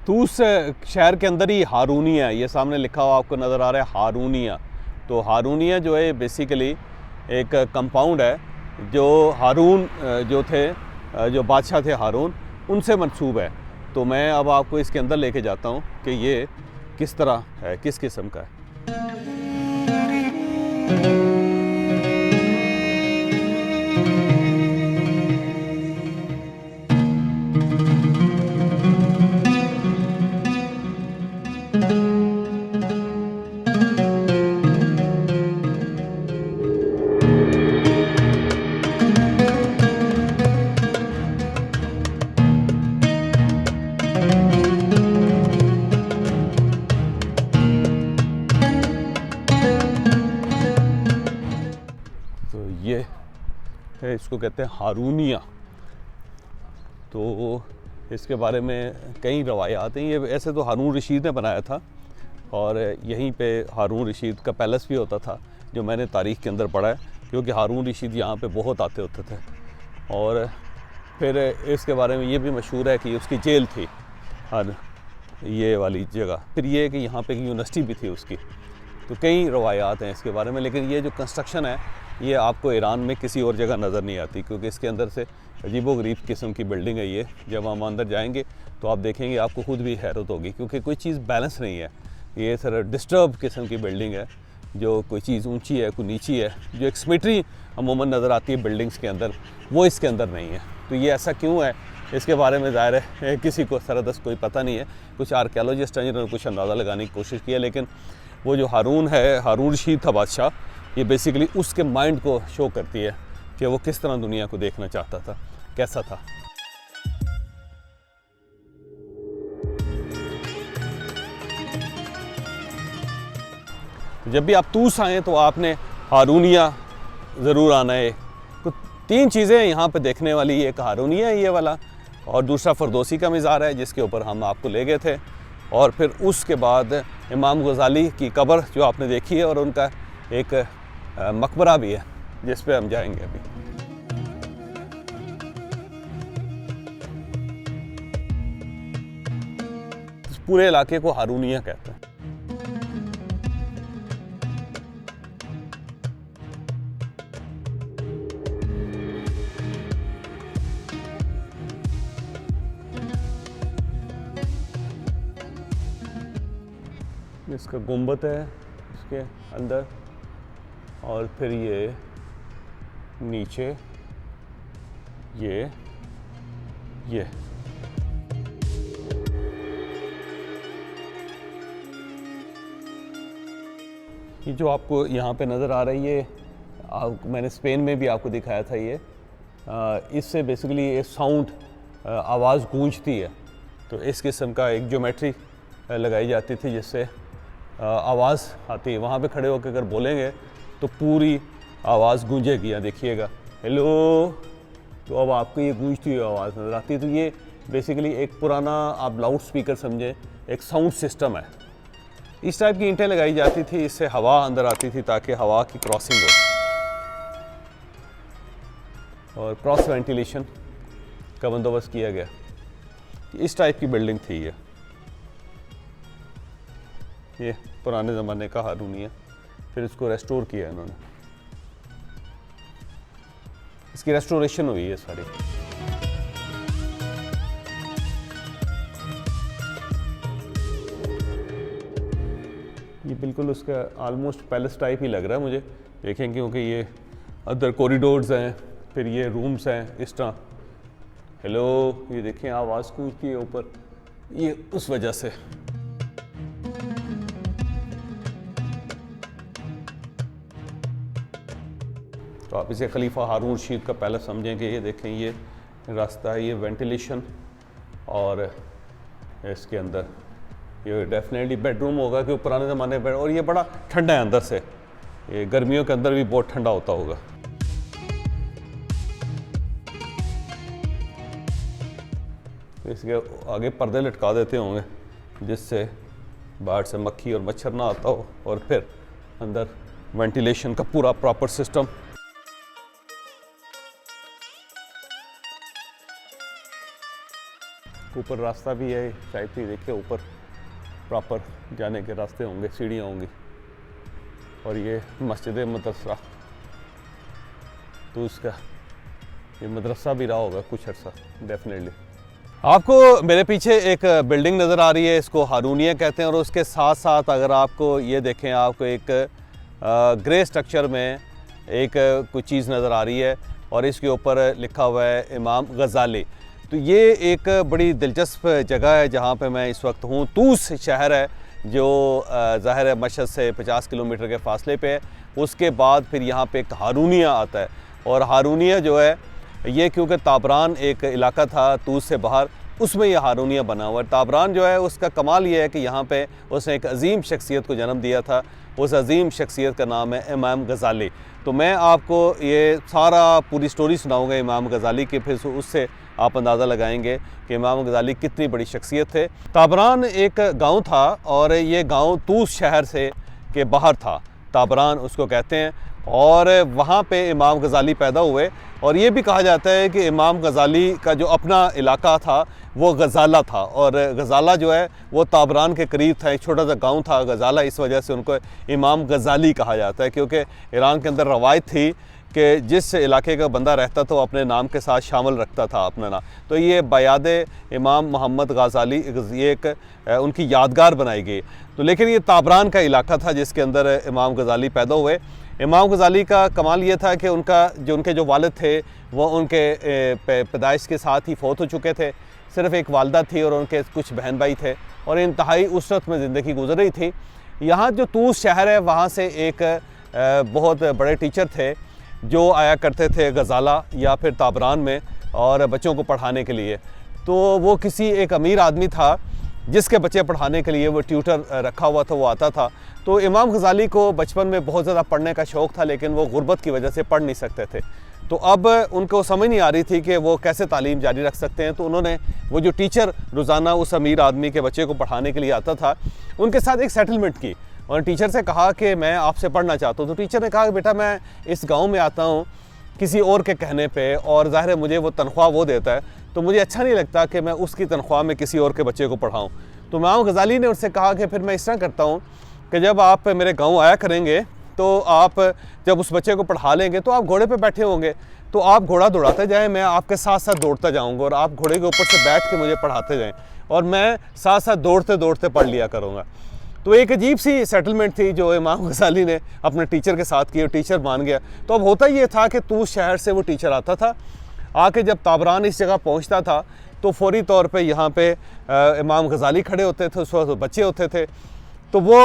तूस शहर के अंदर ही हारूनिया, ये सामने लिखा हुआ आपको नज़र आ रहा है हारूनिया। तो हारूनिया जो है बेसिकली एक कंपाउंड है जो हारून जो थे, जो बादशाह थे हारून, उनसे मंसूब है। तो मैं अब आपको इसके अंदर लेके जाता हूँ कि ये किस तरह है, किस किस्म का है। ये है, इसको कहते हैं हारूनिया। तो इसके बारे में कई रवायात हैं। ये ऐसे तो हारून रशीद ने बनाया था और यहीं पे हारून रशीद का पैलेस भी होता था, जो मैंने तारीख़ के अंदर पढ़ा है, क्योंकि हारून रशीद यहाँ पे बहुत आते होते थे। और फिर इसके बारे में ये भी मशहूर है कि उसकी जेल थी और ये वाली जगह। फिर ये है कि यहाँ पे यूनिवर्सिटी भी थी उसकी। तो कई रवायात हैं इसके बारे में, लेकिन ये जो कंस्ट्रक्शन है ये आपको ईरान में किसी और जगह नज़र नहीं आती, क्योंकि इसके अंदर से अजीबोगरीब किस्म की बिल्डिंग है ये। जब हम अंदर जाएंगे तो आप देखेंगे, आपको खुद भी हैरत होगी, क्योंकि कोई चीज़ बैलेंस नहीं है। ये सर डिस्टर्ब किस्म की बिल्डिंग है, जो कोई चीज़ ऊंची है, कोई नीची है। जो एक सिमेट्री अमूमन नज़र आती है बिल्डिंग्स के अंदर, वो इसके अंदर नहीं है। तो ये ऐसा क्यों है, इसके बारे में ज़ाहिर है किसी को सरदस्त कोई पता नहीं है। कुछ आर्कियोलॉजिस्ट हैं जिन्होंने कुछ अंदाज़ा लगाने की कोशिश की है, लेकिन वो जो हारून है, हारून रशीद था बादशाह, ये बेसिकली उसके माइंड को शो करती है कि वो किस तरह दुनिया को देखना चाहता था, कैसा था। जब भी आप तूस आएँ तो आपने हारूनिया ज़रूर आना है। कुछ 3 चीज़ें यहाँ पे देखने वाली, एक हारूनिया है ये वाला, और दूसरा फरदौसी का मज़ार है जिसके ऊपर हम आपको ले गए थे, और फिर उसके बाद इमाम गज़ाली की कब्र जो आपने देखी है, और उनका एक मकबरा भी है जिस पे हम जाएंगे अभी। इस पूरे इलाके को हारूनिया कहते हैं। इसका गुंबद है इसके अंदर, और फिर ये नीचे ये जो आपको यहाँ पे नज़र आ रही है, मैंने स्पेन में भी आपको दिखाया था ये। इससे बेसिकली ये साउंड, आवाज़ गूंजती है। तो इस किस्म का एक ज्योमेट्री लगाई जाती थी जिससे आवाज़ आती है। वहाँ पे खड़े होकर अगर बोलेंगे तो पूरी आवाज़ गूंजेगी। यहाँ देखिएगा, हेलो, तो अब आपको ये गूंजती हुई आवाज़ नज़र आती है। तो ये बेसिकली एक पुराना आप लाउड स्पीकर समझें, एक साउंड सिस्टम है। इस टाइप की ईंटें लगाई जाती थी, इससे हवा अंदर आती थी ताकि हवा की क्रॉसिंग हो, और क्रॉस वेंटिलेशन का बंदोबस्त किया गया। इस टाइप की बिल्डिंग थी ये पुराने ज़माने का हारूनिया। फिर इसको रेस्टोर किया इन्होंने, इसकी रेस्टोरेशन हुई है सारी। ये बिल्कुल उसका आलमोस्ट पैलेस टाइप ही लग रहा है मुझे, देखें, क्योंकि ये अदर कॉरिडोर्स हैं, फिर ये रूम्स हैं इस तरह। हेलो, ये देखें आवाज़ गूंजती है ऊपर, ये उस वजह से। तो आप इसे खलीफा हारून रशीद का पैलेस समझेंगे। ये देखें, ये रास्ता है, ये वेंटिलेशन, और इसके अंदर ये डेफिनेटली बेडरूम होगा, कि पुराने ज़माने बेड, और ये बड़ा ठंडा है अंदर से। ये गर्मियों के अंदर भी बहुत ठंडा होता होगा। इसके आगे पर्दे लटका देते होंगे जिससे बाहर से मक्खी और मच्छर ना आता हो, और फिर अंदर वेंटिलेशन का पूरा प्रॉपर सिस्टम। ऊपर रास्ता भी है शायद ही, देखिए ऊपर प्रॉपर जाने के रास्ते होंगे, सीढ़ियाँ होंगी। और ये मस्जिद मदरसा, तो उसका ये मदरसा भी रहा होगा कुछ अर्सा डेफिनेटली। आपको मेरे पीछे एक बिल्डिंग नज़र आ रही है, इसको हारूनिया कहते हैं। और उसके साथ साथ अगर आपको ये देखें, आपको एक ग्रे स्ट्रक्चर में एक कुछ चीज़ नज़र आ रही है और इसके ऊपर लिखा हुआ है इमाम गज़ाली। तो ये एक बड़ी दिलचस्प जगह है जहाँ पे मैं इस वक्त हूँ। तूस शहर है जो ज़ाहिर है मशहद से 50 किलोमीटर के फासले पे है। उसके बाद फिर यहाँ पे एक हारूनिया आता है, और हारूनिया जो है ये क्योंकि ताबरान एक इलाका था तूस से बाहर, उसमें यह हारूनिया बना हुआ है। ताबरान जो है उसका कमाल ये है कि यहाँ पे उसने एक अजीम शख्सियत को जन्म दिया था। उस अजीम शख्सियत का नाम है इमाम गज़ाली। तो मैं आपको ये सारा पूरी स्टोरी सुनाऊंगा इमाम गज़ाली की, फिर उससे आप अंदाज़ा लगाएंगे कि इमाम गज़ाली कितनी बड़ी शख्सियत थे। ताबरान एक गांव था और ये गांव तूस शहर से के बाहर था, ताबरान उसको कहते हैं। और वहाँ पे इमाम गज़ाली पैदा हुए। और ये भी कहा जाता है कि इमाम गज़ाली का जो अपना इलाका था वो गज़ाला था, और गज़ाला जो है वो ताबरान के करीब था, एक छोटा सा गांव था गज़ाला, इस वजह से उनको इमाम गज़ाली कहा जाता है। क्योंकि ईरान के अंदर रवायत थी कि जिस इलाके का बंदा रहता था वो अपने नाम के साथ शामिल रखता था अपना नाम। तो ये बायाद इमाम मोहम्मद गज़ाली ये एक उनकी यादगार बनाई गई। तो लेकिन ये ताबरान का इलाका था जिसके अंदर इमाम गज़ाली पैदा हुए। इमाम गज़ाली का कमाल ये था कि उनके जो वालिद थे वो उनके पैदाइश के साथ ही फौत हो चुके थे। सिर्फ़ एक वालदा थी और उनके कुछ बहन भाई थे, और इंतहाई उसरत में ज़िंदगी गुजर रही थी। यहाँ जो तूस शहर है वहाँ से एक बहुत बड़े टीचर थे जो आया करते थे गज़ाला या फिर ताबरान में और बच्चों को पढ़ाने के लिए। तो वो किसी एक अमीर आदमी था जिसके बच्चे पढ़ाने के लिए वो ट्यूटर रखा हुआ था, वो आता था। तो इमाम गज़ाली को बचपन में बहुत ज़्यादा पढ़ने का शौक़ था, लेकिन वो गुर्बत की वजह से पढ़ नहीं सकते थे। तो अब उनको समझ नहीं आ रही थी कि वो कैसे तालीम जारी रख सकते हैं। तो उन्होंने वो जो टीचर रोज़ाना उस अमीर आदमी के बच्चे को पढ़ाने के लिए आता था, उनके साथ एक सेटलमेंट की और टीचर से कहा कि मैं आपसे पढ़ना चाहता हूँ। तो टीचर ने कहा कि बेटा मैं इस गाँव में आता हूँ किसी और के कहने पे, और ज़ाहिर है मुझे वो तनख्वाह वो देता है, तो मुझे अच्छा नहीं लगता कि मैं उसकी तनख्वाह में किसी और के बच्चे को पढ़ाऊँ। तो इमाम गज़ाली ने उससे कहा कि फिर मैं इस तरह करता हूँ कि जब आप मेरे गाँव आया करेंगे तो आप जब उस बच्चे को पढ़ा लेंगे तो आप घोड़े पे बैठे होंगे, तो आप घोड़ा दौड़ाते जाएं, मैं आपके साथ साथ दौड़ता जाऊंगा, और आप घोड़े के ऊपर से बैठ के मुझे पढ़ाते जाएं, और मैं साथ साथ दौड़ते दौड़ते पढ़ लिया करूँगा। तो एक अजीब सी सेटलमेंट थी जो इमाम गज़ाली ने अपने टीचर के साथ की, और टीचर मान गया। तो अब होता ये था कि तूस शहर से वो टीचर आता था, आके जब ताबरान इस जगह पहुँचता था तो फौरी तौर पे यहाँ पे इमाम गज़ाली खड़े होते थे, उस वक्त बच्चे होते थे। तो वो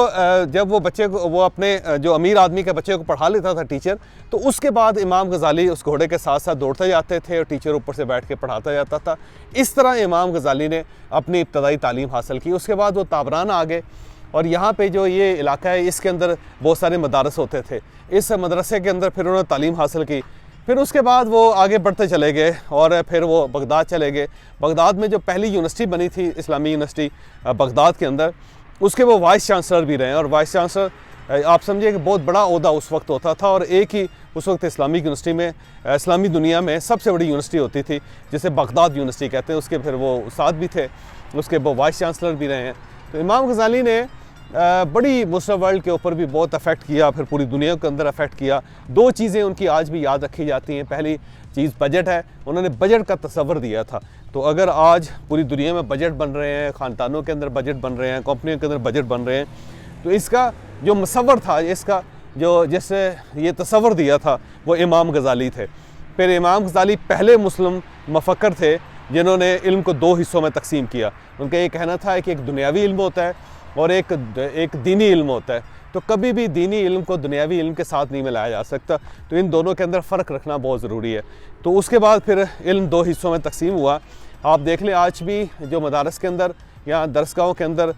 जब वो बच्चे को वो अपने जो अमीर आदमी के बच्चे को पढ़ा लेता था टीचर, तो उसके बाद इमाम गज़ाली उस घोड़े के साथ साथ दौड़ते जाते थे और टीचर ऊपर से बैठ के पढ़ाता जाता था। इस तरह इमाम गज़ाली ने अपनी इब्तदाई तालीम हासिल की। उसके बाद वो ताबरान आ गए, और यहाँ पे जो ये इलाका है इसके अंदर बहुत सारे मदारस होते थे। इस मदरसे के अंदर फिर उन्होंने तालीम हासिल की। फिर उसके बाद वो आगे बढ़ते चले गए और फिर वो बगदाद चले गए। बगदाद में जो पहली यूनिवर्सिटी बनी थी, इस्लामी यूनिवर्सिटी बगदाद के अंदर, उसके वो वाइस चांसलर भी रहे। और वाइस चांसलर आप समझिए कि बहुत बड़ा ओहदा उस वक्त होता था, और एक ही उस वक्त इस्लामिक यूनिवर्सिटी में इस्लामी दुनिया में सबसे बड़ी यूनिवर्सिटी होती थी जिसे बगदाद यूनिवर्सिटी कहते हैं। उसके फिर वो उस्ताद भी थे, उसके वो वाइस चांसलर भी रहे हैं। तो इमाम गज़ाली ने बड़ी मुस्लिम वर्ल्ड के ऊपर भी बहुत अफेक्ट किया, फिर पूरी दुनिया के अंदर अफेक्ट किया। दो चीज़ें उनकी आज भी याद रखी जाती हैं। पहली चीज़ बजट है, उन्होंने बजट का तस्वर दिया था। तो अगर आज पूरी दुनिया में बजट बन रहे हैं, ख़ानदानों के अंदर बजट बन रहे हैं, कंपनियों के अंदर बजट बन रहे हैं, तो इसका जो मुसव्वर था, इसका जो जिससे ये तस्वर दिया था वो इमाम गज़ाली थे। फिर इमाम गज़ाली पहले मुस्लिम मफ़क्कर थे जिन्होंने इल्म को दो हिस्सों में तकसीम किया। उनका ये कहना था कि एक दुनियावी इल्म होता है और एक दीनी इल्म होता है। तो कभी भी दीनी इल्म को दुनियावी इल्म के साथ नहीं मिलाया जा सकता, तो इन दोनों के अंदर फ़र्क रखना बहुत ज़रूरी है। तो उसके बाद फिर इल्म दो हिस्सों में तकसीम हुआ। आप देख लें आज भी जो मदारस के अंदर या दरसगाहों के अंदर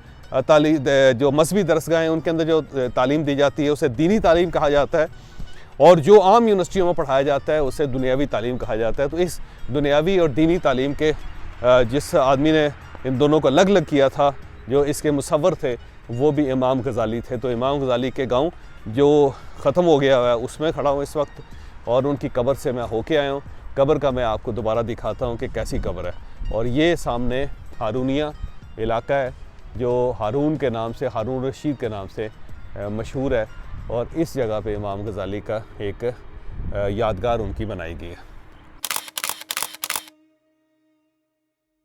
जो मजहबी दरसगाह हैं उनके अंदर जो तालीम दी जाती है उसे दीनी तालीम कहा जाता है, और जो आम यूनिवर्सिटियों में पढ़ाया जाता है उसे दुनियावी तालीम कहा जाता है। तो इस दुनियावी और दीनी तालीम के जिस आदमी ने इन दोनों को अलग अलग किया था, जो इसके मुसव्वर थे, वो भी इमाम गज़ाली थे। तो इमाम गज़ाली के गांव जो ख़त्म हो गया है उसमें खड़ा हूँ इस वक्त, और उनकी कब्र से मैं होके आया हूँ। कब्र का मैं आपको दोबारा दिखाता हूँ कि कैसी कब्र है। और ये सामने हारूनिया इलाका है जो हारून के नाम से, हारून रशीद के नाम से मशहूर है, और इस जगह पे इमाम गज़ाली का एक यादगार उनकी बनाई गई है।